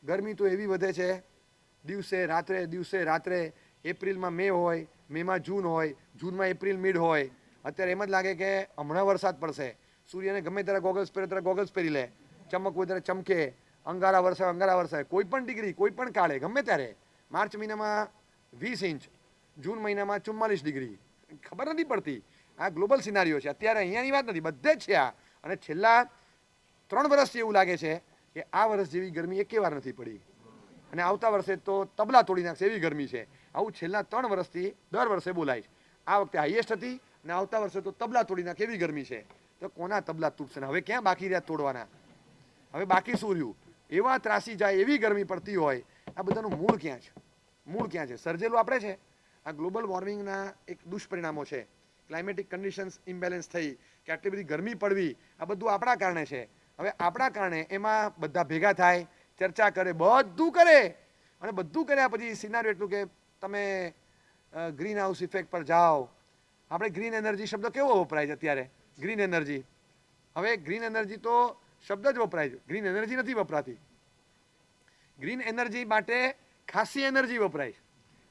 ગરમી તો એવી વધે છે, દિવસે રાત્રે. એપ્રિલમાં મે હોય, મેમાં જૂન હોય, જૂનમાં એપ્રિલ મિડ હોય. અત્યારે એમ જ લાગે કે હમણાં વરસાદ પડશે. સૂર્યને ગમે ત્યારે ગોગલ્સ પહેરી લે, ચમકવું ત્યારે ચમકે, અંગારા વરસે, કોઈ પણ ડિગ્રી, કોઈ પણ કાળે, ગમે ત્યારે. માર્ચ મહિનામાં 20 ઇંચ, જૂન મહિનામાં 44 ડિગ્રી. ખબર નથી પડતી. આ ગ્લોબલ સિનારીઓ છે. અત્યારે અહીંયાની વાત નથી, બધે જ છે આ. અને છેલ્લા 3 વર્ષથી એવું લાગે છે કે આ વર્ષ જેવી ગરમી એકે વાર નથી પડી. અને આવતા વર્ષે તો તબલા તોડી નાખશે એવી ગરમી છે. આવું છેલ્લા 3 વર્ષથી દર વર્ષે બોલાય છે. આ વખતે હાઈએસ્ટ હતી અને આવતા વર્ષે તો તબલા તોડી નાખે એવી ગરમી છે. તો કોના તબલા તૂટશે ને હવે ક્યાં બાકી રહ્યા તોડવાના? હવે બાકી શું રહ્યું? એવા ત્રાસી જાય એવી ગરમી પડતી હોય. આ બધાનું મૂળ ક્યાં છે? મૂળ ક્યાં છે? સર્જેલું આપણે છે. આ ગ્લોબલ વોર્મિંગના એક દુષ્પરિણામો છે. ક્લાઇમેટિક કન્ડિશન્સ ઇમ્બેલેન્સ થઈ કે આટલી બધી ગરમી પડવી, આ બધું આપણા કારણે છે. હવે આપણા કારણે એમાં બધા ભેગા થાય, ચર્ચા કરે, બધું કરે. અને બધું કર્યા પછી સિનારીઓ એટલું કે તમે ગ્રીન હાઉસ ઇફેક્ટ પર જાઓ. આપણે ગ્રીન એનર્જી શબ્દ કેવો વપરાય છે અત્યારે? Green energy. હવે ગ્રીન એનર્જી તો શબ્દ જ વપરાય છે, ગ્રીન એનર્જી નથી વપરાતી. ગ્રીન એનર્જી માટે ખાસી એનર્જી વપરાય છે,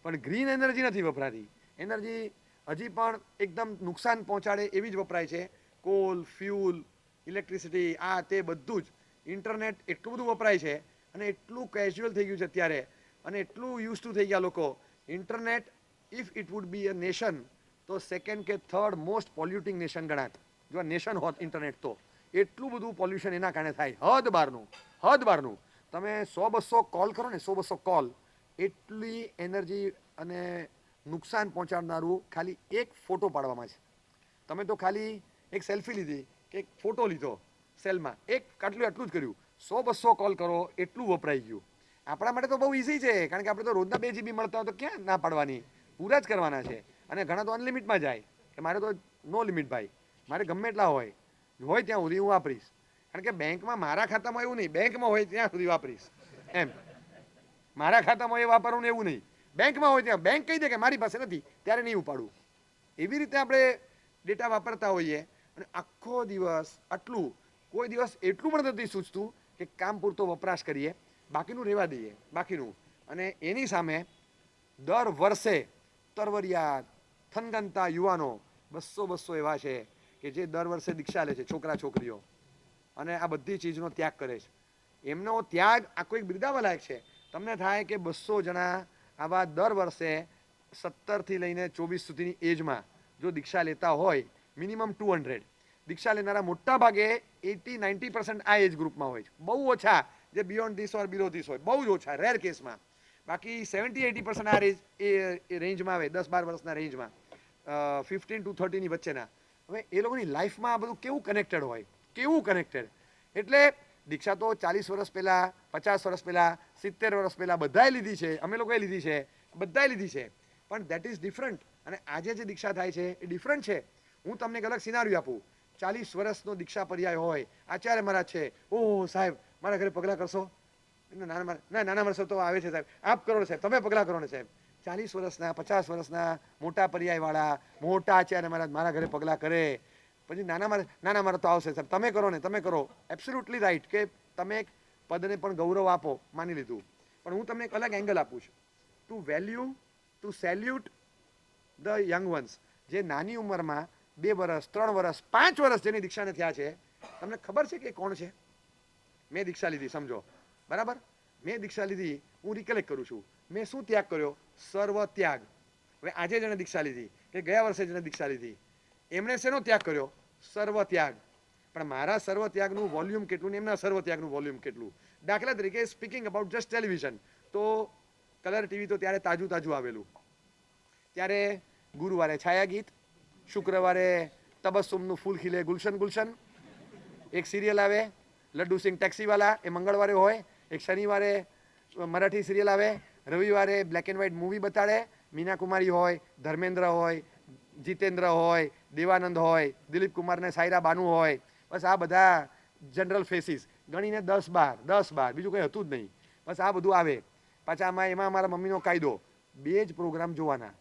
પણ ગ્રીન એનર્જી નથી વપરાતી. એનર્જી હજી પણ એકદમ નુકસાન પહોંચાડે એવી જ વપરાય છે. કોલ, ફ્યુલ, ઇલેક્ટ્રિસિટી, આ તે બધું જ. ઇન્ટરનેટ એટલું બધું વપરાય છે અને એટલું કેઝ્યુઅલ થઈ ગયું છે અત્યારે, અને એટલું યુઝ ટુ થઈ ગયા લોકો. Internet if it would be a nation તો સેકન્ડ કે થર્ડ મોસ્ટ પોલ્યુટિંગ નેશન ગણાત. જો આ નેશન હોત ઇન્ટરનેટ તો એટલું બધું પોલ્યુશન એના કારણે થાય. હદ બહારનું. તમે 100-200 કોલ કરો ને, 100-200 કોલ, એટલી એનર્જી અને નુકસાન પહોંચાડનારું ખાલી એક ફોટો પાડવામાં છે. તમે તો ખાલી એક સેલ્ફી લીધી કે એક ફોટો લીધો સેલમાં, આટલું જ કર્યું. 100-200 કોલ કરો એટલું વપરાઈ ગયું. આપણા માટે તો બહુ ઇઝી છે, કારણ કે આપણે તો રોજના 2 GB મળતા હોય તો ક્યાં ના પાડવાની, પૂરા જ કરવાના છે. અને ઘણા તો અનલિમિટમાં જાય કે મારે તો નો લિમિટ ભાઈ, મારે ગમે એટલા હોય ત્યાં સુધી હું વાપરીશ. કારણ કે બેંકમાં મારા ખાતામાં એવું નહીં, બેંકમાં હોય ત્યાં સુધી વાપરીશ એમ. મારા ખાતામાં એ વાપરવું ને એવું નહીં, બેંકમાં હોય ત્યાં. બેંક કહી દે કે મારી પાસે નથી ત્યારે નહીં ઉપાડું. એવી રીતે આપણે ડેટા વાપરતા હોઈએ. અને આખો દિવસ આટલું, કોઈ દિવસ એટલું પણ નથી સૂચતું કે કામ પૂરતો વપરાશ કરીએ, બાકીનું રહેવા દઈએ બાકીનું. અને એની સામે દર વર્ષે તરવરિયા થનગનતા યુવાનો 200 એવા છે કે જે દર વર્ષે દીક્ષા લે છે, છોકરા છોકરીઓ, અને આ બધી ચીજનો ત્યાગ કરે છે. એમનો ત્યાગ આખો એક બિરદાવવા લાયક છે. તમને થાય કે 200 જણા આવા દર વર્ષે 17 લઈને 24 સુધીની એજમાં જો દીક્ષા લેતા હોય, મિનિમમ 200. દીક્ષા લેનારા મોટા ભાગે 80-90% આ એજ ગ્રુપમાં હોય છે. બહુ ઓછા જે beyond this or below this હોય, બહુ જ ઓછા, રેર કેસમાં. બાકી 70-80% આ રેન્જમાં આવે, 10-12 વર્ષના રેન્જમાં, 15 to 30ની વચ્ચેના. હવે એ લોકોની લાઈફમાં આ બધું કેવું કનેક્ટેડ હોય, એટલે દીક્ષા તો 40 વર્ષ પહેલાં, 50 વર્ષ પહેલાં, 70 વર્ષ પહેલાં બધાએ લીધી છે, અમે લોકોએ લીધી છે, બધાએ લીધી છે. પણ દેટ ઇઝ ડિફરન્ટ. અને આજે જે દીક્ષા થાય છે એ ડિફરન્ટ છે. હું તમને એક અલગ સિનારીઓ આપું. 40 વર્ષનો દીક્ષા પર્યાય હોય, આચાર્ય મહારાજ છે, ઓહ સાહેબ મારા ઘરે પગલાં કરશો? નાના વર્ષો તો આવે છે સાહેબ, આપ કરો ને સાહેબ, તમે પગલાં કરો ને સાહેબ. 40 વર્ષના, 50 વર્ષના મોટા પર્યાયવાળા, મોટા આચાર્ય મહારાજ મારા ઘરે પગલાં કરે. પછી નાના મારા તો આવશે સાહેબ, તમે કરો ને, તમે કરો. એબ્સોલ્યુટલી રાઈટ કે તમે એક પદને પણ ગૌરવ આપો, માની લીધું. પણ હું તમને એક અલગ એંગલ આપું છું. To salute the young ones, જે નાની ઉંમરમાં 2 વર્ષ, 3 વર્ષ, 5 વર્ષ જેની દીક્ષાને થયા છે. તમને ખબર છે કે કોણ છે? મેં દીક્ષા લીધી, સમજો બરાબર. મેં દીક્ષા લીધી, હું રિકલેક્ટ કરું છું. મેં શું ત્યાગ કર્યો? સર્વ ત્યાગ. હવે આજે જેને દીક્ષા લીધી કે ગયા વર્ષે જેને દીક્ષા લીધી, એમણે શેનો ત્યાગ કર્યો? સર્વ ત્યાગ. પણ મારા સર્વ ત્યાગનું વોલ્યુમ કેટલું ને એમના સર્વ ત્યાગનું વોલ્યુમ કેટલું? દાખલા તરીકે સ્પીકિંગ અબાઉટ જસ્ટ ટેલિવિઝન, તો કલર ટીવી તો ત્યારે તાજું આવેલું. ત્યારે ગુરુવારે છાયા ગીત, શુક્રવારે તબસ્સુમનું ફૂલ ખીલે ગુલશન, એક સિરિયલ આવે લડ્ડુ સિંહ ટેક્સીવાલા, એ મંગળવારે હોય. એક શનિવારે મરાઠી સિરિયલ આવે, રવિવારે બ્લેક એન્ડ વ્હાઇટ મૂવી બતાડે. મીના કુમારી હોય, ધર્મેન્દ્ર હોય, જીતેન્દ્ર હોય, દેવાનંદ હોય, દિલીપ કુમાર ને સાયરા બાનુ હોય. બસ આ બધા જનરલ ફેસીસ ગણીને 10-12, બીજું કંઈ હતું જ નહીં. બસ આ બધું આવે. પાછા એમાં મારા મમ્મીનો કાયદો, 2 જ પ્રોગ્રામ જોવાના.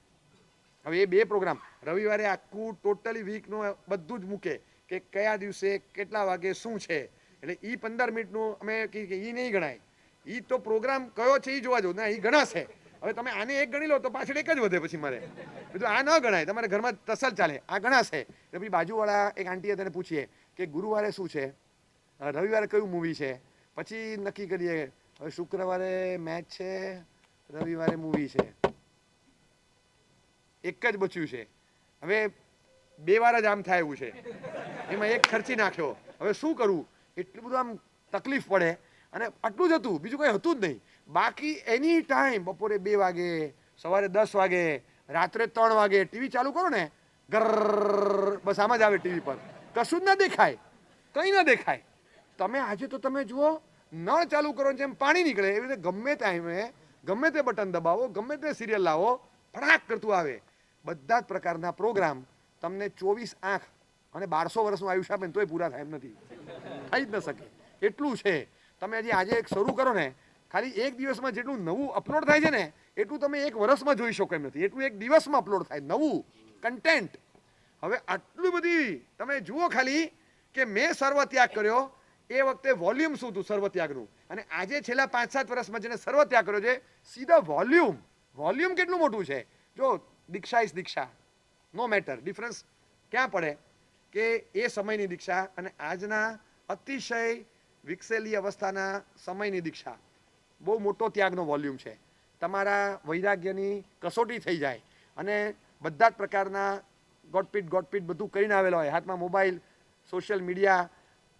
હવે એ 2 પ્રોગ્રામ રવિવારે આખું ટોટલી વીકનું બધું જ મૂકે કે કયા દિવસે કેટલા વાગે શું છે. એટલે એ 15 મિનિટનું અમે કહીએ કે એ નહીં ગણાય. એ તો પ્રોગ્રામ કયો છે એ જોવા જવું ના, એ ગણાશે. હવે તમે આને એક ગણી લો તો પાછળ એક જ વધે. પછી મારે બીજું આ ન ગણાય, તમારે ઘરમાં તસલ ચાલે, આ ગણાશે. તો પછી બાજુવાળા એક આંટીએ તેને પૂછીએ કે ગુરુવારે શું છે, રવિવારે કયું મૂવી છે, પછી નક્કી કરીએ હવે શુક્રવારે મેચ છે, રવિવારે મૂવી છે. એક જ બચ્યું છે. હવે 2 વાર જ આમ થાય એવું છે, એમાં એક ખર્ચી નાખ્યો. હવે શું કરવું? એટલું બધું આમ તકલીફ પડે. અને આટલું જ હતું, બીજું કંઈ હતું જ નહીં. બાકી એની ટાઈમ બપોરે 2 વાગે, સવારે 10 વાગે, રાત્રે 3 વાગે ટીવી ચાલુ કરો ને, ગર બસ આમ જ આવે ટીવી પર. કશું જ ના દેખાય, કંઈ ના દેખાય. તમે આજે તો તમે જુઓ, નળ ચાલુ કરો જેમ પાણી નીકળે એવી રીતે ગમે ટાઈમે ગમે તે બટન દબાવો, ગમે તે સિરિયલ લાવો, ફટાક કરતું આવે. બધા જ પ્રકારના પ્રોગ્રામ તમને 24 આંખ અને 1200 વર્ષનું આયુષ્ય આપે તોય પૂરા થાય એમ નથી, થઈ જ ન શકે એટલું છે. તમે હજી આજે એક શરૂ કરો ને, ખાલી એક દિવસમાં જેટલું નવું અપલોડ થાય છે ને એટલું તમે એક વર્ષમાં જોઈ શકો એમ નથી. એટલું એક દિવસમાં અપલોડ થાય નવું કન્ટેન્ટ. હવે આટલું બધી તમે જુઓ ખાલી કે મેં સર્વત્યાગ કર્યો એ વખતે વોલ્યુમ શું હતું સર્વત્યાગનું, અને આજે છેલ્લા 5-7 વર્ષમાં જેને સર્વત્યાગ કર્યો છે સીધા વોલ્યુમ કેટલું મોટું છે. જો diksha is diksha, no matter. Difference ક્યાં પડે કે એ સમયની દીક્ષા અને આજના અતિશય વિકસેલી અવસ્થાના સમયની દીક્ષા બહુ મોટો ત્યાગનો વોલ્યુમ છે. તમારા વૈરાગ્યની કસોટી થઈ જાય અને બધા જ પ્રકારના ગોટપીટ બધું કરીને આવેલા હોય, હાથમાં મોબાઈલ, સોશિયલ મીડિયા,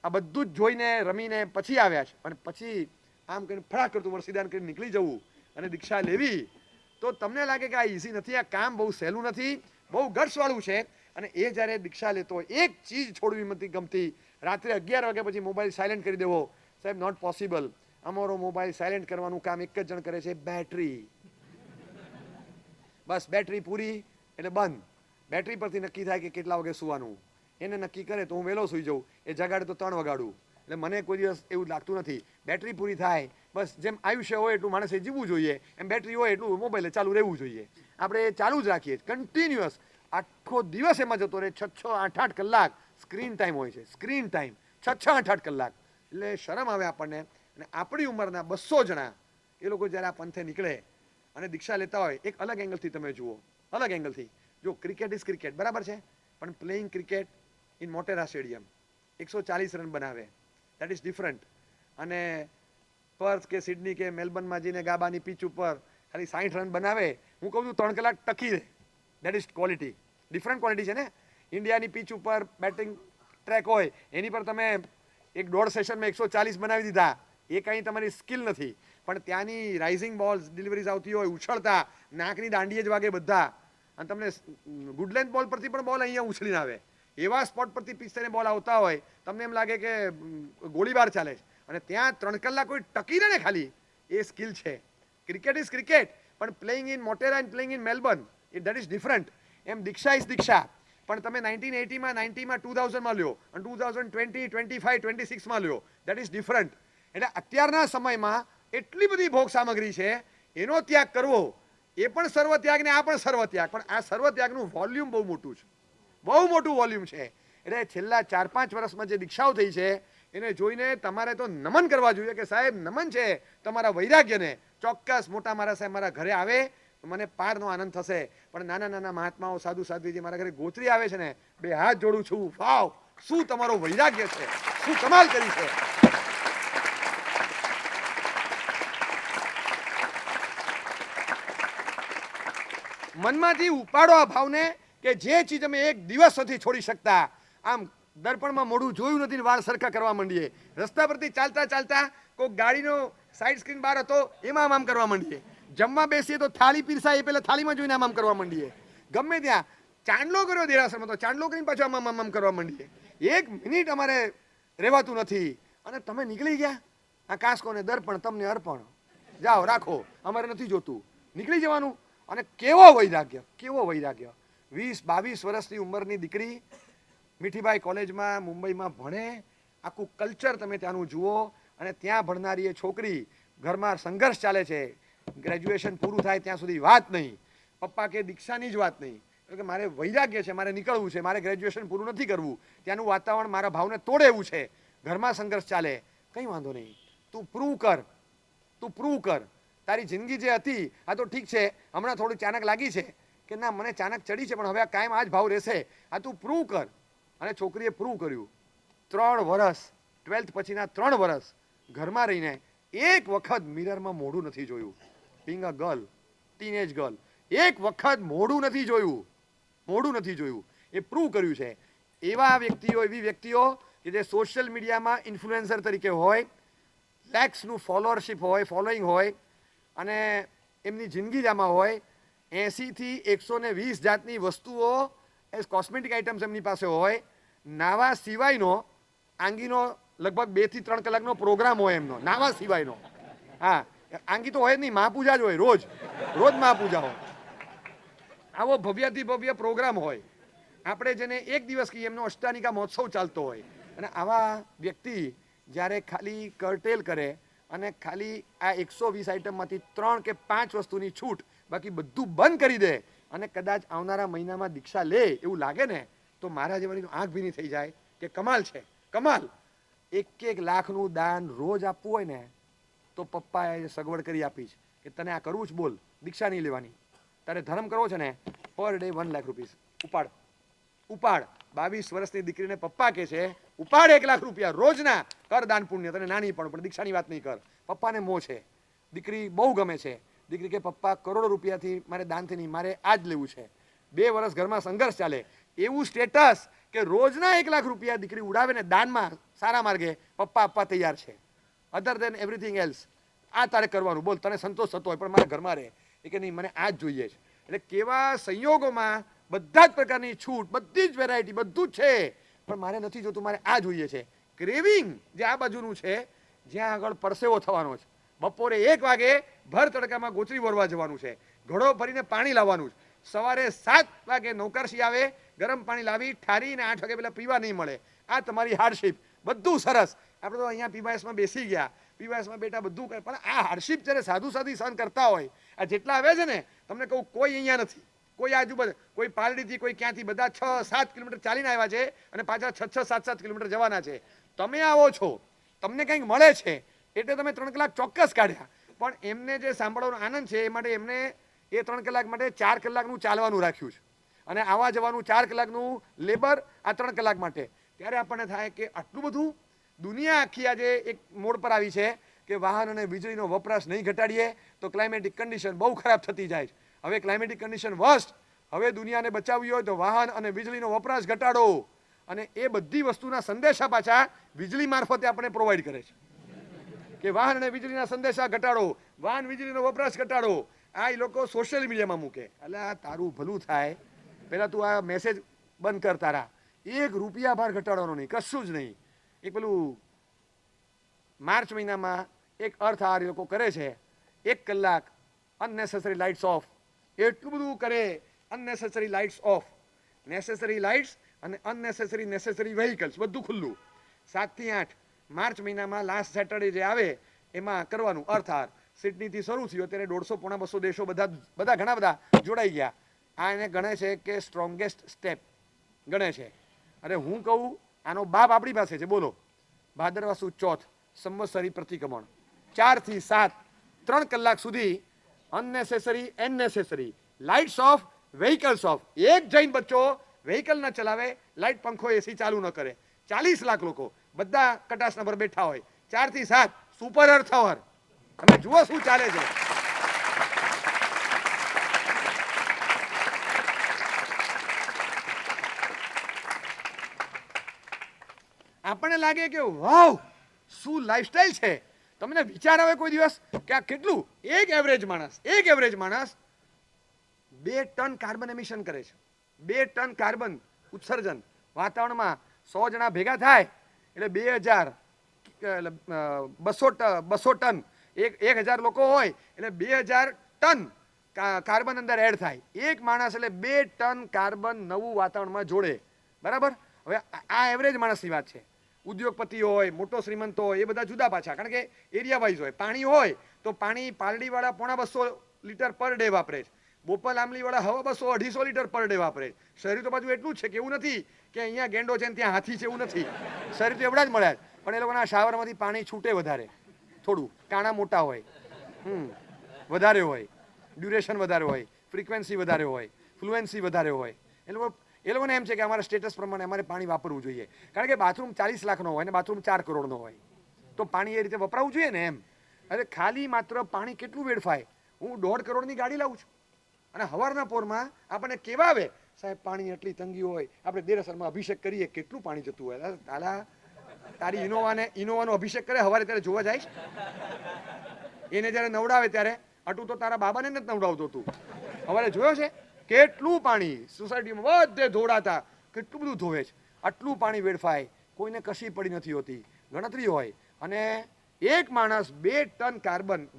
આ બધું જ જોઈને રમીને પછી આવ્યા છે. અને પછી આમ કરીને ફળા કરતું વરસીદાન કરીને નીકળી જવું અને દીક્ષા લેવી, તો તમને લાગે કે આ ઇઝી નથી, આ કામ બહુ સહેલું નથી, બહુ ગટ્સવાળું છે. અને એ જ્યારે દીક્ષા લેતો હોય, એક ચીજ છોડવી નથી ગમતી, રાત્રે 11 વાગ્યા પછી મોબાઈલ સાયલેન્ટ કરી દેવો. સાહેબ નોટ પોસિબલ. અમારો મોબાઈલ સાયલેન્ટ કરવાનું કામ એક જ જણ કરે છે, બેટરી. બસ બેટરી પૂરી એટલે બંધ. બેટરી પરથી નક્કી થાય કે કેટલા વાગે સુવાનું. એને નક્કી કરે તો હું વહેલો સુઈ જાઉં, એ જગાડે તો 3 વગાડું. એટલે મને કોઈ દિવસ એવું લાગતું નથી. બેટરી પૂરી થાય, બસ જેમ આયુષ્ય હોય એટલું માણસે જીવવું જોઈએ, એમ બેટરી હોય એટલું મોબાઈલે ચાલુ રહેવું જોઈએ. આપણે ચાલુ જ રાખીએ કન્ટિન્યુઅસ. આખો દિવસ એમાં જતો રહે, 6-6, 8-8 કલાક સ્ક્રીન ટાઈમ હોય છે. સ્ક્રીન ટાઈમ 6-6, 8-8 કલાક. એટલે શરમ આવે આપણને. અને આપણી ઉંમરના 200 જણા એ લોકો જ્યારે આ પંથે નીકળે અને દીક્ષા લેતા હોય, એક અલગ એંગલથી તમે જુઓ, અલગ એંગલથી જો. ક્રિકેટ ઇઝ ક્રિકેટ, બરાબર છે, પણ playing cricket in Motera stadium 140 run બનાવે, દેટ ઇઝ ડિફરન્ટ. અને પર્થ કે સિડની કે મેલબર્નમાં જઈને ગાબાની પીચ ઉપર ખાલી 60 રન બનાવે, હું કહું છું 3 કલાક ટકી રહે, that is quality. Different quality છે ને. ઇન્ડિયાની પીચ ઉપર બેટિંગ ટ્રેક હોય, એની પર તમે 1.5 સેશનમાં 140 બનાવી દીધા, એ કંઈ તમારી સ્કિલ નથી. પણ ત્યાંની રાઇઝિંગ બોલ્સ ડિલિવરીઝ આવતી હોય, ઉછળતા નાકની દાંડીએ જ વાગે બધા, અને તમને ગુડ લેન્થ બોલ પરથી પણ બોલ અહીંયા ઉછળીને આવે, એવા સ્પોટ પરથી પિચ થઈને બોલ આવતા હોય, તમને એમ લાગે કે ગોળીબાર ચાલે છે. અને ત્યાં 3 કલાક કોઈ ટકી રહે ને, ખાલી એ સ્કિલ છે. ક્રિકેટ ઇઝ ક્રિકેટ, પણ playing in Motera and playing in Melbourne, that is different. એમ દીક્ષા ઇઝ દીક્ષા, પણ તમે 1980માં, 90માં, 2000માં લ્યો અને 2020, 25, 26માં લ્યો, દેટ ઇઝ ડિફરન્ટ. એટલે અત્યારના સમયમાં એટલી બધી ભોગ સામગ્રી છે, એનો ત્યાગ કરવો એ પણ સર્વત્યાગ ને આ પણ સર્વત્યાગ. પણ આ સર્વત્યાગનું વોલ્યુમ બહુ મોટું છે, બહુ મોટું વોલ્યુમ છે. એટલે છેલ્લા 4-5 વર્ષમાં જે દીક્ષાઓ થઈ છે એને જોઈને તમારે તો નમન કરવા જોઈએ કે સાહેબ નમન છે તમારા વૈરાગ્યને. ચોક્કસ મોટા મારા સાહેબ મારા ઘરે આવે તો મને પારનો આનંદ થશે. પણ નાના નાના મહાત્માઓ, સાધુ સાધ્વીજી મારા ઘરે ગોત્રી આવે છે ને, 2 હાથ જોડું છું, વાવ શું તમારો વૈરાગ્ય છે, શું કમાલ કરી છે. મનમાંથી ઉપાડો આ ભાવને કે જે ચીજ અમે એક દિવસ નથી છોડી શકતા. આમ દર્પણમાં મોઢું જોયું નથી ને વાળ સરખા કરવા માંડીએ. રસ્તા પરથી ચાલતા ચાલતા કોઈ ગાડીનો સાઈડ સ્ક્રીન બહાર હતો, એમાં આમ કરવા માંડીએ. જમવા બેસીએ તો થાળી પીરસાય એ પહેલા થાળીમાં જોઈને આમ કરવા માંડીએ. ગમે ત્યાં ચાંદલો કર્યો દેરાસરમાં તો ચાંદલો કરીને પાછો આમ કરવા માંડીએ. 1 મિનિટ અમારે રહેવાતું નથી. અને તમે નીકળી ગયા, આ કાંસકોને દર્પણ તમને અર્પણ, જાઓ રાખો, અમારે નથી જોતું, નીકળી જવાનું. અને કેવો વૈરાગ્ય, કેવો વૈરાગ્ય. 20-22 વર્ષની ઉંમરની દીકરી મીઠીબાઈ કોલેજમાં મુંબઈમાં ભણે, આખું કલ્ચર તમે ત્યાંનું જુઓ. અને ત્યાં ભણનારી એ છોકરી, ઘરમાં સંઘર્ષ ચાલે છે, ગ્રેજ્યુએશન પૂરું થાય ત્યાં સુધી વાત નહીં, પપ્પા કે દીક્ષાની જ વાત નહીં, કે મારે વૈરાગ્ય છે, મારે નીકળવું છે, મારે ગ્રેજ્યુએશન પૂરું નથી કરવું, ત્યાંનું વાતાવરણ મારા ભાવને તોડે એવું છે, ઘરમાં સંઘર્ષ ચાલે. કંઈ વાંધો નહીં, તું પ્રૂવ કર, તું પ્રૂવ કર. તારી જિંદગી જે હતી આ તો ઠીક છે, હમણાં થોડી ચાનક લાગી છે કે ના મને ચાનક ચડી છે, પણ હવે આ કાયમ આ જ ભાવ રહેશે. આ તું પ્રૂવ કર. અને છોકરીએ પ્રૂવ કર્યું. 3 વર્ષ 12th પછીના 3 વર્ષ ઘરમાં રહીને એક વખત મિરરમાં મોઢું નથી જોયું. Being a girl, teenage girl, એક વખત મોઢું નથી જોયું. મોઢું નથી જોયું. એ પ્રૂવ કર્યું છે. એવા વ્યક્તિઓ, એવી વ્યક્તિઓ કે જે સોશિયલ મીડિયામાં ઇન્ફ્લુએન્સર તરીકે હોય, લેક્સનું ફોલોઅરશિપ હોય, ફોલોઈંગ હોય, અને એમની જિંદગી જ આમાં હોય. 80 થી 120 જાતની વસ્તુઓ એઝ કોસ્મેટિક આઇટમ્સ એમની પાસે હોય. નાવા સિવાયનો આંગીનો લગભગ 2 થી 3 કલાકનો પ્રોગ્રામ હોય એમનો, નાવા સિવાયનો. હા, આંગી તો હોય જ નહીં, મહાપૂજા જ હોય, રોજ રોજ મહાપૂજા હોય. આવો ભવ્યથી ભવ્ય પ્રોગ્રામ હોય. આપણે જેને એક દિવસ કહીએ એમનો અષ્ટાનિકા મહોત્સવ ચાલતો હોય. અને આવા વ્યક્તિ જ્યારે ખાલી કર્ટેલ કરે અને ખાલી આ 120 આઇટમમાંથી 3 કે 5 વસ્તુની છૂટ, બાકી બધું બંધ કરી દે અને કદાચ આવનારા મહિનામાં દીક્ષા લે એવું લાગે ને, તો મારા જેવાની આંખ ભીની થઈ જાય કે કમાલ છે, કમાલ. 1 લાખનું દાન રોજ આપવું હોય ને તો પપ્પાએ સગવડ કરી આપી છે કે તને આ કરવું જ, બોલ, દીક્ષા નહીં લેવાની. તારે ધર્મ કરવો છે ને, પર ડે 1 લાખ રૂપિયા ઉપાડ. ઉપાડ. 22 વર્ષની દીકરીને પપ્પા કહે છે ઉપાડ 1 લાખ રૂપિયા રોજના, કર દાન પુણ્ય, તને નાની પણ દીક્ષાની વાત નહીં કર. પપ્પાને મોહ છે, દીકરી બહુ ગમે છે. દીકરી કે પપ્પા કરોડો રૂપિયાથી મારે દાનથી નહીં, મારે આ જ લેવું છે. 2 વર્ષ ઘરમાં સંઘર્ષ ચાલે. એવું સ્ટેટસ કે રોજના 1 લાખ રૂપિયા દીકરી ઉડાવે ને દાનમાં સારા માર્ગે પપ્પા આપવા તૈયાર છે. અધર દેન એવરીથિંગ એલ્સ. આ તારે કરવાનું, બોલ, તને સંતોષ થતો હોય પણ મારા ઘરમાં રહે. એ કે નહીં, મને આ જ જોઈએ છે. એટલે કેવા સંયોગોમાં બધા જ પ્રકારની છૂટ, બધી જ વેરાયટી, બધું જ છે, પણ મારે નથી જોતું, મારે આ જોઈએ છે. ક્રેવિંગ જે આ બાજુનું છે, જ્યાં આગળ પરસેવો થવાનો છે. બપોરે 1 વાગે ભર તડકામાં ગોચરી વરવા જવાનું છે, ઘડો ભરીને પાણી લાવવાનું છે. સવારે 7 વાગે નૌકરશી આવે, ગરમ પાણી લાવી ઠારીને 8 વાગે પેલા પીવા નહીં મળે. આ તમારી હાર્ડશીપ. બધું સરસ. આપણે તો અહીંયા પીવાએસમાં બેસી ગયા, પીવાએસમાં બેટા બધું કરે, પણ આ હાર્ડશીપ જ્યારે સાધુ સાધી સહન કરતા હોય, આ જેટલા આવે છે ને, તમને કહું કોઈ અહીંયા નથી, કોઈ આજુબાજુ, કોઈ પાલડીથી, કોઈ ક્યાંથી, બધા 6-7 કિલોમીટર ચાલીને આવ્યા છે અને પાછા 6-6, 7-7 કિલોમીટર જવાના છે. તમે આવો છો, તમને કંઈક મળે છે એટલે તમે 3 કલાક ચોક્કસ કાઢ્યા, પણ એમને જે સાંભળવાનો આનંદ છે એ માટે એમને એ 3 કલાક માટે 4 કલાકનું ચાલવાનું રાખ્યું છે, અને આવા જવાનું 4 કલાકનું લેબર આ 3 કલાક માટે. ત્યારે આપણને થાય કે આટલું બધું. દુનિયા આખી આજે એક મોડ પર આવી છે કે વાહન અને વીજળીનો વપરાશ નહીં ઘટાડીએ તો ક્લાઇમેટિક કન્ડિશન બહુ ખરાબ થતી જાય છે. હવે ક્લાઇમેટિક કન્ડિશન વર્સ્ટ. હવે દુનિયાને બચાવવી હોય તો વાહન અને વીજળીનો વપરાશ ઘટાડો. અને એ બધી વસ્તુના સંદેશા પાછા વીજળી મારફતે આપણે પ્રોવાઈડ કરે છે કે વાહન અને વીજળીના સંદેશા ઘટાડો, વાહન વીજળીનો વપરાશ ઘટાડો. આ એ લોકો સોશિયલ મીડિયામાં મૂકે. એટલે આ તારું ભલું થાય, પહેલાં તું આ મેસેજ બંધ કર. તારા 1 રૂપિયા ભાર ઘટાડવાનો નહીં, કશું જ નહીં. એક પેલું માર્ચ મહિનામાં એક અર્થ આહાર એ લોકો કરે છે, 1 કલાક અનનેસેસરી લાઇટ્સ ઓફ. એટલું બધું કરે, અનનેસેસરી લાઇટ્સ ઓફ, નેસેસરી લાઇટ્સ અને અનનેસેસરી નેસેસરી વ્હીકલ્સ બધું ખુલ્લું. 7 થી 8 માર્ચ મહિનામાં લાસ્ટ સેટરડે જે આવે એમાં કરવાનું અર્થ આહાર. સિડનીથી શરૂ થયો, ત્યારે 150-200 દેશો બધા ઘણા બધા જોડાઈ ગયા. આ એને ગણે છે કે સ્ટ્રોંગેસ્ટ સ્ટેપ ગણે છે. અરે હું કહું, આનો બાપ આપણી પાસે છે. બોલો, ભાદરવા સુદ ચોથ, સંવત્સરી પ્રતિક્રમણ, 4 થી 7 3 કલાક સુધી અનનેસેસરી and necessary lights of, vehicles of. એક જૈન બચ્ચો વ્હીકલ ન ચલાવે, લાઇટ, પંખો, એસી ચાલુ ન કરે. 40 લાખ લોકો બધા કટાસના પર બેઠા હોય. 4 થી 7 સુપર અર્થ અવર. તમે જુઓ શું ચાલે છે. આપણને લાગે કે વાવ શું લાઈફસ્ટાઈલ છે. તમને વિચાર આવે કોઈ દિવસ કે આ કેટલું. એક એવરેજ માણસ 2 ટન કાર્બન એમિશન કરે છે. 2 ટન કાર્બન ઉત્સર્જન વાતાવરણમાં. 100 જણા ભેગા થાય એટલે 200 ટન. 1000 લોકો હોય એટલે 2000 ટન કાર્બન અંદર એડ થાય. એક માણસ એટલે 2 ટન કાર્બન નવું વાતાવરણમાં જોડે. બરાબર. હવે આ એવરેજ માણસની વાત છે. ઉદ્યોગપતિ હોય, મોટો શ્રીમંત હોય, એ બધા જુદા પાછા, કારણ કે એરિયા વાઇઝ હોય. પાણી હોય તો પાણી પાલડીવાળા 250 લીટર પર ડે વાપરે છે. બોપલ આમલીવાળા હવા 200-250 લીટર પર ડે વાપરે છે. શહેરી તો બાજુ એટલું જ છે કે એવું નથી કે અહીંયા ગેંડો છે ને ત્યાં હાથી છે, એવું નથી. શહેરી તો એવડા જ મળ્યા, પણ એ લોકોના શાવરમાંથી પાણી છૂટે વધારે, થોડું કાણા મોટા હોય. વધારે હોય, ડ્યુરેશન વધારે હોય, ફ્રીક્વન્સી વધારે હોય, ફ્લુએન્સી વધારે હોય. એ લોકોને એમ છે કે અમારા સ્ટેટસ પ્રમાણે અમારે પાણી વાપરવું જોઈએ. કારણ કે બાથરૂમ 40 લાખનો હોય ને બાથરૂમ 4 કરોડનો હોય, તો પાણી એ રીતે વપરાવું જોઈએ ને એમ. અરે ખાલી માત્ર પાણી કેટલું વેડફાય. હું 1.5 કરોડની ગાડી લાવું છું અને હવારના પોરમાં આપણને કેવા આવે, સાહેબ પાણી એટલી તંગી હોય, આપણે દેરાસરમાં અભિષેક કરીએ, કેટલું પાણી જતું હોય. તારી ઇનોવાનો અભિષેક કરે હવારે ત્યારે જોવા જાય. એને જ્યારે નવડાવે ત્યારે અટું તો તારા બાબાને નથી નવડાવતો તું. હવારે જોયો છે કેટલું પાણી સોસાયટીમાં બધે ધોળાતા, કેટલું બધું ધોવે છે. આટલું પાણી વેડફાય, કોઈને કશી પડી નથી હોતી, ગણતરી હોય. અને એક માણસ 2 ટન કાર્બન,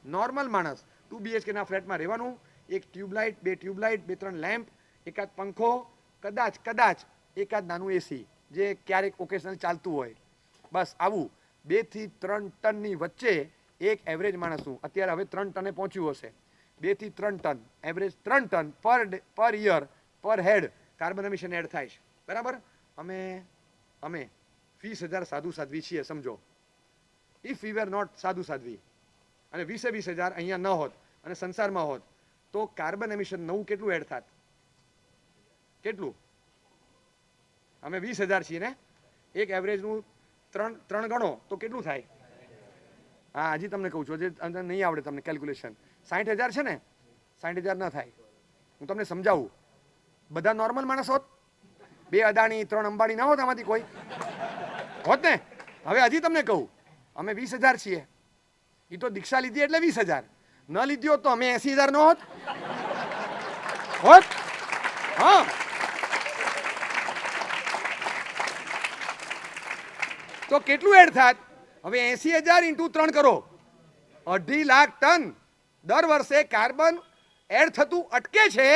નોર્મલ માણસ 2 BHK ના ફ્લેટમાં રહેવાનું, એક ટ્યુબલાઇટ, 2 ટ્યુબલાઇટ, 2-3 લેમ્પ, એકાદ પંખો, કદાચ એકાદ નાનું એસી જે ક્યારેક ઓકેશનલ ચાલતું હોય, બસ આવું 2 થી 3 ટનની વચ્ચે એક એવરેજ માણસનું. અત્યારે હવે 3 ટને પહોંચ્યું હશે. 2 થી 3 ton, average 3 ton per year per head carbon emission add થાય છે. બરાબર. અમે 20,000 સાધુ સાધ્વી છીએ, સમજો. ઇફ વી વેર નોટ સાધુ સાધ્વી અને 20,000 અહીંયા ન હોત અને સંસારમાં હોત, તો કાર્બન એમિશન નવું કેટલું એડ થાત? કેટલું? અમે 20,000 છીએ ને, એક એવરેજનું 3 ગણો તો કેટલું થાય? હા, હજી તમને કહું છું, હજી નહીં આવડે તમને કેલ્ક્યુલેશન. 60,000 છે ને, 60,000 ન થાય. હું તમને સમજાવું. બધા નોર્મલ માણસ હોત, 2 અદાણી 3 અંબાણી ના હોત, આમાંથી કોઈ હોત ને. હવે હજી તમને કહું, અમે 20,000 છીએ. એ તો દીક્ષા લીધી એટલે 20,000. ન લીધી હોત તો અમે 80,000 નો હોત. હા, તો કેટલું એડ થાત? હવે 80,000 ઇન્ટુ 3 કરો, 2.5 લાખ ટન દર વર્ષે કાર્બન એડ થતું અટકે છે,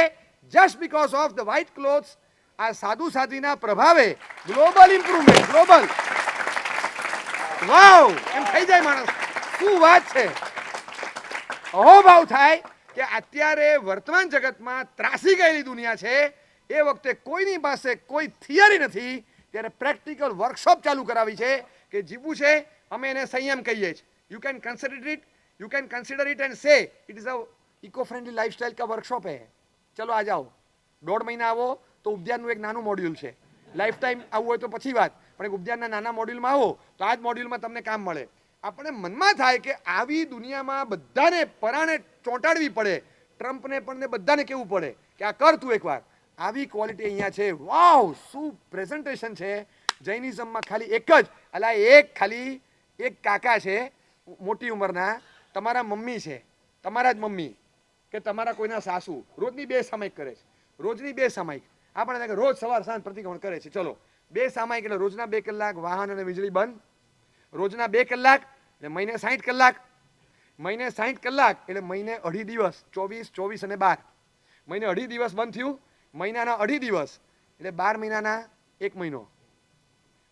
just because of the white clothes. આ સાધુ સાધ્વીના પ્રભાવે ગ્લોબલ ઇમ્પ્રુવમેન્ટ, ગ્લોબલ. વાવ, એમ થઈ જાય માણસ, શું વાત છે. અહોભાવ થાય કે અત્યારે વર્તમાન જગતમાં ત્રાસી ગયેલી દુનિયા છે. એ વખતે કોઈની પાસે કોઈ થિયરી નથી, ત્યારે પ્રેક્ટિકલ વર્કશોપ ચાલુ કરાવી છે કે જીવવું છે. અમે એને સંયમ કહીએ છીએ. You can consider it and say it is a eco friendly lifestyle કા વર્કશોપ હે. ચલો આ જાઓ, 1.5 મહિના આવો તો ઉપધ્યાનનું એક નાનું મોડ્યુલ છે. લાઈફ ટાઈમ આવવું હોય તો પછી વાત, પણ એક ઉપધ્યાનના નાના મોડ્યુલમાં આવો તો આ જ મોડ્યુલમાં તમને કામ મળે. આપણે મનમાં થાય કે આવી દુનિયામાં બધાને પરાણે ચોંટાડવી પડે, ટ્રમ્પને પણ ને બધાને કહેવું પડે કે આ કર તું એકવાર. આવી ક્વોલિટી અહીંયા છે. વાવ, શું પ્રેઝન્ટેશન છે. જૈનિઝમમાં ખાલી એક કાકા છે મોટી ઉંમરના, તમારા મમ્મી છે, તમારા જ મમ્મી કે તમારા કોઈના સાસુ રોજની 2 સામાયિક કરે છે. રોજની 2 સામાયિક આપણે રોજ સવાર સાંજ પ્રતિક્રમણ કરે છે. ચલો 2 સામાયિક એટલે રોજના 2 કલાક વાહન અને વીજળી બંધ. રોજના 2 કલાક એટલે મહિને 60 કલાક. મહિને 60 કલાક એટલે મહિને 2.5 દિવસ, 24, 24 અને 12. મહિને 2.5 દિવસ બંધ થયું. મહિનાના 2.5 દિવસ એટલે 12 મહિનાના 1 મહિનો.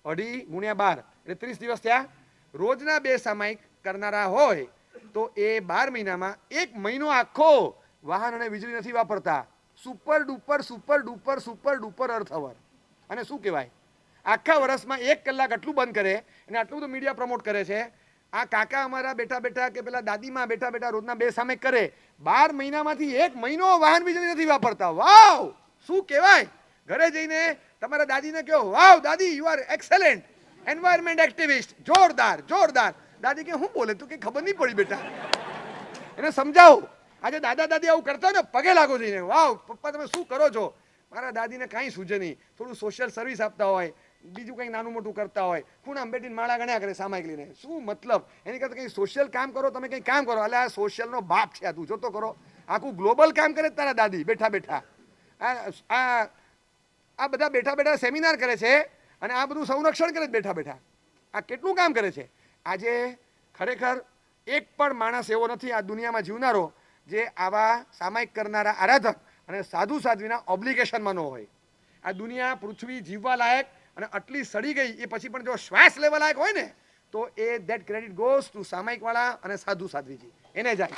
2.5 ગુણ્યા 12 એટલે 30 દિવસ થયા. રોજના 2 સામાયિક કરનારા હોય તો એ 12 મહિનામાં 1 મહિનો આખો વાહન અને વીજળી નથી વાપરતા. સુપર ડુપર અર્થવર. અને શું કહેવાય, આખા વર્ષમાં 1 કલાક આટલું બંધ કરે અને આટલું બધું મીડિયા પ્રમોટ કરે છે. આ કાકા અમારા બેઠા કે પેલા દાદીમાં બેઠા રોજના 2 સામાયિક કરે. 12 મહિનામાંથી 1 મહિનો વાહન વીજળી નથી વાપરતા. વાવ, શું કહેવાય. ઘરે જઈને તમારા દાદીને કહો, વાવ દાદી, you are excellent environment activist, જોરદાર. દાદી કે હું બોલે તું કે ખબર નહીં પડી બેટા. એને સમજાવો. આજે દાદા દાદી આવું કરતા હોય ને, પગે લાગો જઈને, વાવ પપ્પા તમે શું કરો છો. મારા દાદીને કાંઈ સૂજે નહીં, થોડું સોશિયલ સર્વિસ આપતા હોય, બીજું કંઈ નાનું મોટું કરતા હોય, ખૂણામાં બેઠીને માળા ગણ્યા કરે સામાયિક લઈને. શું મતલબ, એની કરતાં કંઈ સોશિયલ કામ કરો, તમે કંઈ કામ કરો. એટલે આ સોશિયલનો બાપ છે, આ તું જોતો કરો. આખું ગ્લોબલ કામ કરે તારા દાદી બેઠા. આ બધા બેઠા સેમિનાર કરે છે અને આ બધું સંરક્ષણ કરે બેઠા. આ કેટલું કામ કરે છે. આજે ખરેખર એક પણ માણસ એવો નથી આ દુનિયામાં જીવનારો જે આવા સામાયિક કરનારા આરાધક અને સાધુ સાધ્વીના ઓબ્લિગેશનમાં ન હોય. આ દુનિયા પૃથ્વી જીવવા લાયક અને આટલી સડી ગઈ એ પછી પણ જો શ્વાસ લેવા લાયક હોય ને, તો એ ધેટ ક્રેડિટ ગોઝ ટુ સામાયિક વાળા અને સાધુ સાધ્વીજી, એને જાય.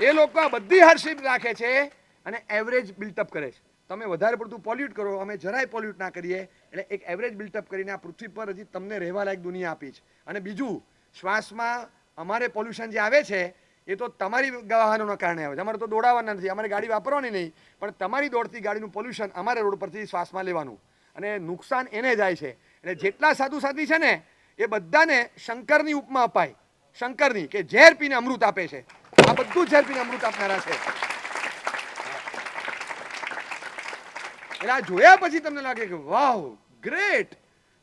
એ લોકો આ બધી હર્ષિપ રાખે છે અને એવરેજ બિલ્ટઅપ કરે છે. તમે વધારે પડતું પોલ્યુટ કરો, અમે જરાય પોલ્યુટ ના કરીએ, એટલે એક એવરેજ બિલ્ટઅપ કરીને આ પૃથ્વી પર હજી તમને રહેવા લાયક દુનિયા આપી છે. અને બીજું, શ્વાસમાં અમારે પોલ્યુશન જે આવે છે એ તો તમારી વાહનોના કારણે આવે છે. અમારે તો દોડાવવાના નથી, અમારે ગાડી વાપરવાની નહીં, પણ તમારી દોડતી ગાડીનું પોલ્યુશન અમારે રોડ પરથી શ્વાસમાં લેવાનું, અને નુકસાન એને જાય છે. એટલે જેટલા સાધુ સાધ્વી છે ને એ બધાને શંકરની ઉપમા અપાય, શંકરની, કે ઝેર પીને અમૃત આપે છે. આ બધું ઝેર પીને અમૃત આપનારા છે. એટલે આ જોયા પછી તમને લાગે કે વાવ ગ્રેટ,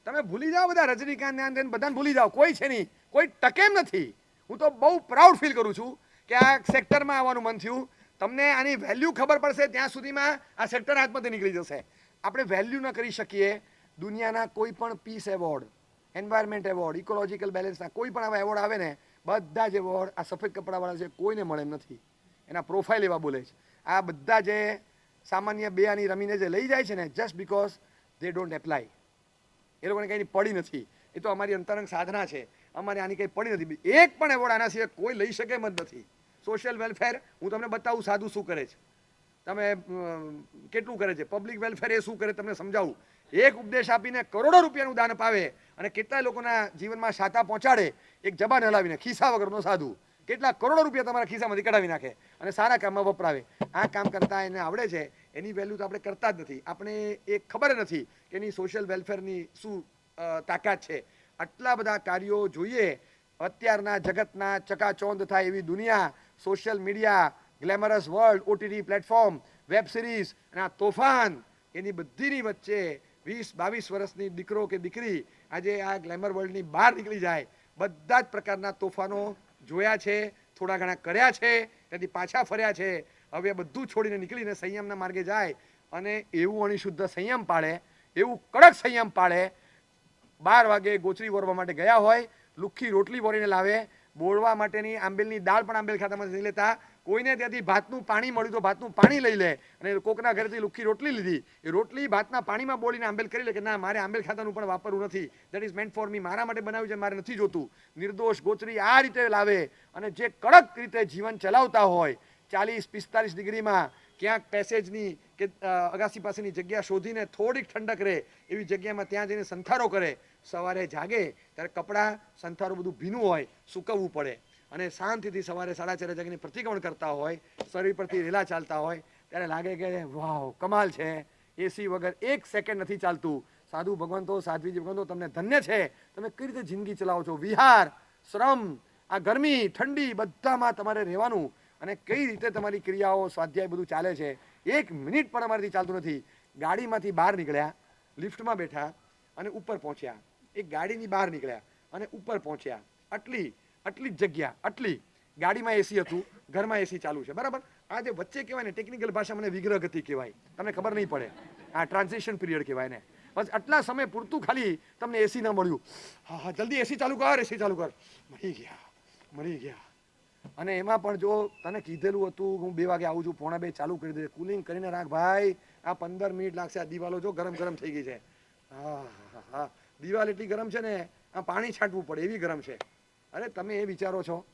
તમે ભૂલી જાઓ બધા રજનીકાંત બધાને ભૂલી જાઓ, કોઈ છે નહીં, કોઈ ટકેમ નથી. હું તો બહુ પ્રાઉડ ફીલ કરું છું કે આ સેક્ટરમાં આવવાનું મન થયું. તમને આની વેલ્યુ ખબર પડશે ત્યાં સુધીમાં આ સેક્ટર હાથમાંથી નીકળી જશે. આપણે વેલ્યુ ન કરી શકીએ. દુનિયાના કોઈ પણ peace award, environment award, ecological બેલેન્સના કોઈ પણ આવા એવોર્ડ આવે ને, બધા જ એવોર્ડ આ સફેદ કપડાવાળા છે કોઈને મળે એમ નથી. એના પ્રોફાઇલ એવા બોલે છે. આ બધા જે સામાન્ય બે આની રમીને જે લઈ જાય છે ને, just because they don't apply, એ લોકોને કંઈ પડી નથી. એ તો અમારી અંતરંગ સાધના છે, અમારે આની કંઈ પડી નથી. એક પણ એવોર્ડ આના સિવાય કોઈ લઈ શકે એમ જ નથી. સોશિયલ વેલફેર હું તમને બતાવું સાધુ શું કરે છે, તમે કેટલું કરે છે. પબ્લિક વેલફેર એ શું કરે તમને સમજાવું. એક ઉપદેશ આપીને કરોડો રૂપિયાનું દાન અપાવે અને કેટલાય લોકોના જીવનમાં શાતા પહોંચાડે, એક જબાન હલાવીને, ખિસ્સા વગરનો સાધુ કેટલા કરોડો રૂપિયા તમારા ખિસ્સામાંથી કઢાવી નાખે અને સારા કામમાં વપરાવે. આ કામ કરતા એને આવડે છે, એની વેલ્યુ તો આપણે કરતા જ નથી. આપણે એ ખબર નથી કે એની સોશિયલ વેલફેરની શું તાકાત છે. આટલા બધા કાર્યો જોઈએ. અત્યારના જગતના ચકાચોંધ થાય એવી દુનિયા, social media, glamorous world, OTT platform, web series અને આ તોફાન, એની બધીની વચ્ચે 20-22 વર્ષની દીકરો કે દીકરી આજે આ ગ્લેમર વર્લ્ડની બહાર નીકળી જાય. બધા જ પ્રકારના તોફાનો જોયા છે, થોડા ઘણા કર્યા છે, ત્યાંથી પાછા ફર્યા છે. હવે બધું છોડીને નીકળીને સંયમના માર્ગે જાય અને એવું અણિશુદ્ધ સંયમ પાળે, એવું કડક સંયમ પાળે. 12 વાગે ગોચરી વોરવા માટે ગયા હોય, લુખ્ખી રોટલી વોરીને લાવે, બોળવા માટેની આંબેલની દાળ પણ આંબેલ ખાતામાંથી નહીં લેતા. કોઈને ત્યાંથી ભાતનું પાણી મળ્યું તો ભાતનું પાણી લઈ લે, અને કોકના ઘરેથી લુખ્ખી રોટલી લીધી, એ રોટલી ભાતના પાણીમાં બોળીને આંબેલ કરી લે કે ના મારે આંબેલ ખાતાનું પણ વાપરવું નથી, દેટ ઇઝ મેન્ટ ફોર મી, મારા માટે બનાવ્યું છે, મારે નથી જોતું. નિર્દોષ ગોચરી આ રીતે લાવે અને જે કડક રીતે જીવન ચલાવતા હોય, 40-45 ડિગ્રીમાં ક્યાંક પેસેજની કે અગાસી પાસેની જગ્યા શોધીને થોડીક ઠંડક રહે એવી જગ્યામાં ત્યાં જઈને સંથારો કરે. સવારે જાગે ત્યારે કપડાં સંથારો બધું ભીનું હોય, સૂકવવું પડે, અને શાંતિથી સવારે 4:30 જાગીને પ્રતિક્રમણ કરતા હોય, શરીર પરથી રેલા ચાલતા હોય, ત્યારે લાગે કે વાવ કમાલ છે. એસી વગર 1 સેકન્ડ નથી ચાલતું. સાધુ ભગવંતો, સાધ્વીજી ભગવંતો, તમને ધન્ય છે. તમે કઈ રીતે જિંદગી ચલાવો છો. વિહાર, શ્રમ, આ ગરમી, ઠંડી, બધામાં તમારે રહેવાનું, અને કઈ રીતે તમારી ક્રિયાઓ, સ્વાધ્યાય બધું ચાલે છે. 1 મિનિટ પણ અમારાથી ચાલતું નથી. ગાડીમાંથી બહાર નીકળ્યા, લિફ્ટમાં બેઠા અને ઉપર પહોંચ્યા. એક ગાડીની બહાર નીકળ્યા અને ઉપર પહોંચ્યા. આટલી જ જગ્યા, આટલી ગાડીમાં એસી હતું, ઘરમાં એસી ચાલુ છે, બરાબર. આ જે વચ્ચે કહેવાય ને, ટેકનિકલ ભાષા મને વિગ્રહ ગતિ કહેવાય, તમને ખબર નહીં પડે. આ ટ્રાન્ઝિશન પીરિયડ કહેવાય ને. બસ આટલા સમય પૂરતું ખાલી તમને એસી ન મળ્યું. હા હા જલ્દી એસી ચાલુ કર, એસી ચાલુ કર. મરી ગયા. અને એમાં પણ જો તને કીધેલું હતું હું 2 વાગે આવું છું, 1:45 ચાલુ કરી દે, કુલિંગ કરીને રાખ ભાઈ. આ 15 મિનિટ લાગશે. આ દિવાલો જો ગરમ ગરમ થઈ ગઈ છે. હા દિવાલ એટલી ગરમ છે ને, આ પાણી છાંટવું પડે એવી ગરમ છે. અરે તમે એ વિચારો છો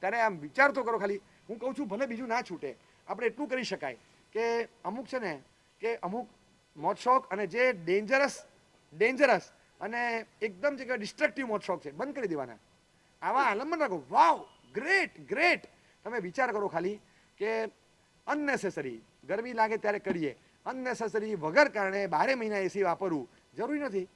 ત્યારે આમ વિચાર તો કરો ખાલી. હું કહું છું ભલે બીજું ના છૂટે, આપણે એટલું કરી શકાય કે અમુક છે ને કે અમુક મોજશોખ અને જે ડેન્જરસ અને એકદમ જે ડિસ્ટ્રક્ટિવ મોજશોખ છે, બંધ કરી દેવાના. આવા આલંબન રાખો. વાવ ગ્રેટ. તમે વિચાર કરો ખાલી કે અનનેસેસરી ગરમી લાગે ત્યારે કરીએ, અનનેસેસરી વગર કારણે 12 મહિના એસી વાપરવું જરૂરી નથી.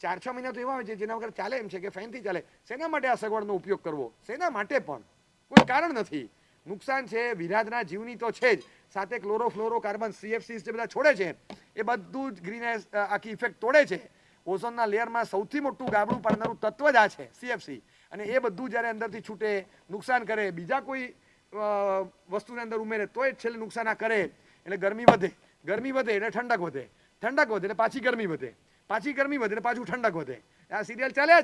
4-6 મહિના તો એવા હોય છે જેના વગર ચાલે એમ છે કે ફેનથી ચાલે. શેના માટે આ સગવડનો ઉપયોગ કરવો? શેના માટે પણ કોઈ કારણ નથી. નુકસાન છે વિરાધના જીવની તો છે જ, સાથે ક્લોરોફ્લોરોકાર્બન, CFCs જે બધા છોડે છે એ બધું જ ગ્રીનહાઉસ આખી ઇફેક્ટ તોડે છે. ઓઝોનના લેયરમાં સૌથી મોટું ગાબડું પાડનારું તત્વ જ આ છે, CFC. અને એ બધું જ્યારે અંદરથી છૂટે, નુકસાન કરે, બીજા કોઈ વસ્તુને અંદર ઉમેરે તો એ છેલ્લે નુકસાન આ કરે. એટલે ગરમી વધે એટલે ઠંડક વધે એટલે પાછી ગરમી વધે એટલે પાછું ઠંડક વધે. આ સિરિયલ ચાલ્યા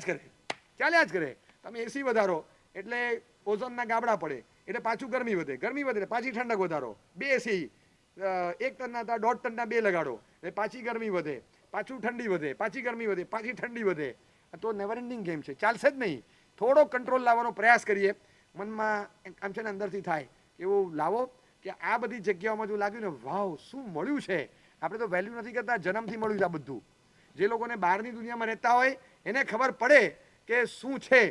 જ કરે. તમે એસી વધારો એટલે ઓઝોનના ગાબડા પડે એટલે પાછું ગરમી વધે એટલે પાછી ઠંડક વધારો. 2 એસી 1 ટનના હતા 1.5 ટનના 2 લગાડો એટલે પાછી ગરમી વધે, પાછું ઠંડી વધે, પાછી ગરમી વધે, પાછી ઠંડી વધે. તો નેવર એન્ડિંગ ગેમ છે, ચાલશે જ નહીં. થોડો કંટ્રોલ લાવવાનો પ્રયાસ કરીએ. મનમાં આમ છે ને અંદરથી થાય એવું લાવો કે આ બધી જગ્યાઓમાં જો લાગ્યું ને વાવ શું મળ્યું છે, આપણે તો વેલ્યુ નથી કરતા, જન્મથી મળ્યું છે આ બધું. જે લોકોને બહારની દુનિયામાં રહેતા હોય એને ખબર પડે કે શું છે.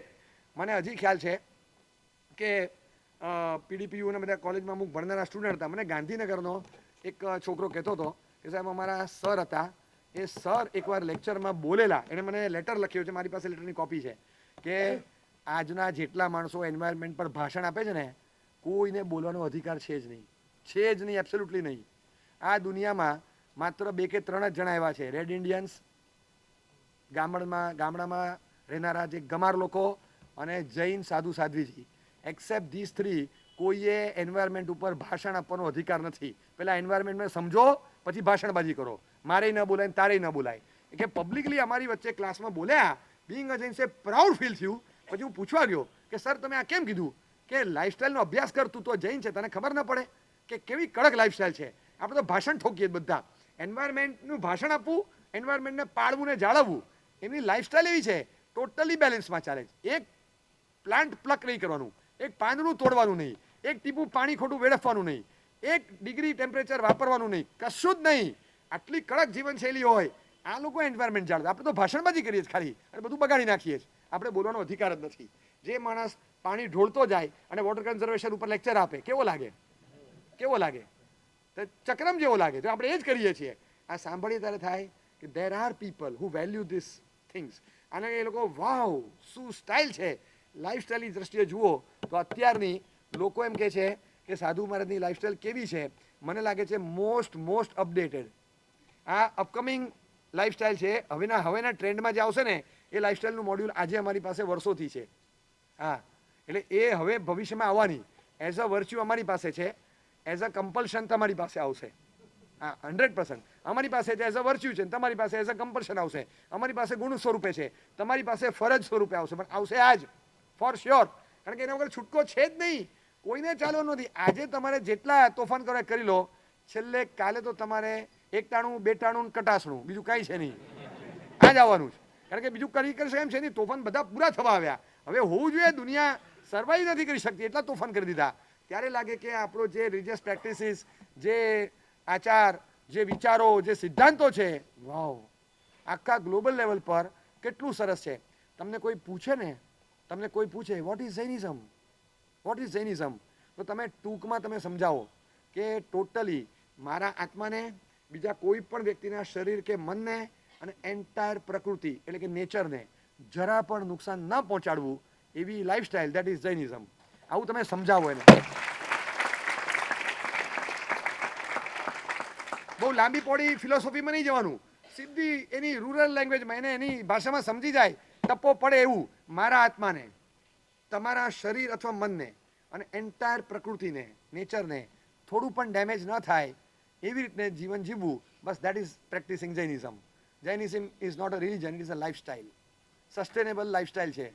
મને હજી ખ્યાલ છે કે પીડીપીયુ અને બધા કોલેજમાં અમુક ભણનારા સ્ટુડન્ટ હતા. મને ગાંધીનગરનો એક છોકરો કહેતો હતો કે સાહેબ અમારા સર હતા, એ સર એકવાર લેક્ચરમાં બોલેલા, એણે મને લેટર લખ્યો છે, મારી પાસે લેટરની કોપી છે, કે આજના જેટલા માણસો એન્વાયરમેન્ટ પર ભાષણ આપે છે ને, કોઈને બોલવાનો અધિકાર છે જ નહીં, છે જ નહીં, એબ્સોલ્યુટલી નહીં. આ દુનિયામાં માત્ર 2 કે 3 જ જણા એવા છે, રેડ ઇન્ડિયન્સ, ગામડામાં રહેનારા જે ગમાર લોકો, અને જૈન સાધુ સાધ્વીજી. એક્સેપ્ટ ધીસ 3 કોઈએ એન્વાયરમેન્ટ ઉપર ભાષણ આપવાનો અધિકાર નથી. પહેલાં એન્વાયરમેન્ટને સમજો, પછી ભાષણબાજી કરો. મારે ન બોલાય, તારે ન બોલાય. કે પબ્લિકલી અમારી વચ્ચે ક્લાસમાં બોલ્યા, બિંગ અ જૈન સે પ્રાઉડ ફીલ થયું. પછી હું પૂછવા ગયો કે સર તમે આ કેમ કીધું? કે લાઈફસ્ટાઈલનો અભ્યાસ કર, તું તો જૈન છે, તને ખબર ન પડે કે કેવી કડક લાઈફસ્ટાઈલ છે. આપણે તો ભાષણ ઠોકીએ બધા. એન્વાયરમેન્ટનું ભાષણ આપવું, એન્વાયરમેન્ટને પાળવું ને જાળવવું, એમની લાઈફસ્ટાઈલ એવી છે, ટોટલી બેલેન્સમાં ચાલે છે. એક પ્લાન્ટ પ્લક નહીં કરવાનું, એક પાંદડું તોડવાનું નહીં, એક ટીપું પાણી ખોટું વેડફવાનું નહીં, 1 ડિગ્રી ટેમ્પરેચર વાપરવાનું નહીં, કશું જ નહીં. આટલી કડક જીવનશૈલી હોય, આ લોકો એન્વાયરમેન્ટ જાળવે. આપણે તો ભાષણબાજી કરીએ છીએ ખાલી, અને બધું બગાડી નાખીએ છીએ. આપણે બોલવાનો અધિકાર જ નથી. જે માણસ પાણી ઢોળતો જાય અને વોટર કન્ઝર્વેશન ઉપર લેક્ચર આપે, કેવો લાગે? કેવો લાગે? તો ચક્રમ જેવો લાગે. તો આપણે એ જ કરીએ છીએ. આ સાંભળીએ ત્યારે થાય કે there are people who value this things. અને એ લોકો વાવ શું સ્ટાઇલ છે. લાઈફસ્ટાઈલની દ્રષ્ટિએ જુઓ તો અત્યારની લોકો એમ કહે છે કે સાધુ મહારાજની લાઈફસ્ટાઈલ કેવી છે. મને લાગે છે મોસ્ટ અપડેટેડ. આ અપકમિંગ લાઈફસ્ટાઈલ છે. હવેના ટ્રેન્ડમાં જે આવશે ને, એ લાઈફસ્ટાઈલનું મોડ્યુલ આજે અમારી પાસે વર્ષોથી છે. હા, એટલે એ હવે ભવિષ્યમાં આવવાની. એઝ અ વર્ચ્યુ અમારી પાસે છે, એઝ અ કમ્પલ્શન તમારી પાસે આવશે. હા, 100% અમારી પાસે એઝ અ વર્ચ્યુ છે, તમારી પાસે એઝ અ કમ્પલ્શન આવશે. અમારી પાસે ગુણ સ્વરૂપે છે, તમારી પાસે ફરજ સ્વરૂપે આવશે. પણ આવશે આજ ફોર શ્યોર, કારણ કે એના વગર છૂટકો છે જ નહીં. કોઈને ચાલવાનું નથી. આજે તમારે જેટલા તોફાન કરો કરી લો, છેલ્લે કાલે તો તમારે 1 ટાણું 2 ટાણું કટાસણું, બીજું કાંઈ છે નહીં. આ જ આવવાનું છે. કારણ કે બીજું કરી કરશે એમ છે નહીં. તોફાન બધા પૂરા થવા આવ્યા. હવે હોવું જોઈએ, દુનિયા સર્વાઈવ નથી કરી શકતી, એટલા તોફાન કરી દીધા. ત્યારે લાગે કે આપણો જે રિલિજિયસ પ્રેક્ટિસીસ, જે આચાર, જે વિચારો, જે સિદ્ધાંતો છે, વાવ, આખા ગ્લોબલ લેવલ પર કેટલું સરસ છે. તમને કોઈ પૂછે what is Jainism, what is Jainism, તો તમે ટૂંકમાં તમે સમજાવો કે ટોટલી મારા આત્માને, બીજા કોઈ પણ વ્યક્તિના શરીર કે મનને અને એન્ટાયર પ્રકૃતિ એટલે કે નેચરને જરા પણ નુકસાન ન પહોંચાડવું, એવી લાઈફસ્ટાઈલ, દેટ ઇઝ જૈનિઝમ. આવું તમે સમજાવો એને. બહુ લાંબી પોડી ફિલોસોફીમાં નહીં જવાનું, સીધી એની રૂરલ લેંગ્વેજમાં, એને એની ભાષામાં સમજી જાય, ટપ્પો પડે એવું. મારા આત્માને, તમારા શરીર અથવા મનને અને એન્ટાયર પ્રકૃતિને, નેચરને થોડું પણ ડેમેજ ન થાય એવી રીતે જીવન જીવવું, બસ that is practising Jainism. Jainism is not a religion, it is a lifestyle. Sustainable lifestyle છે.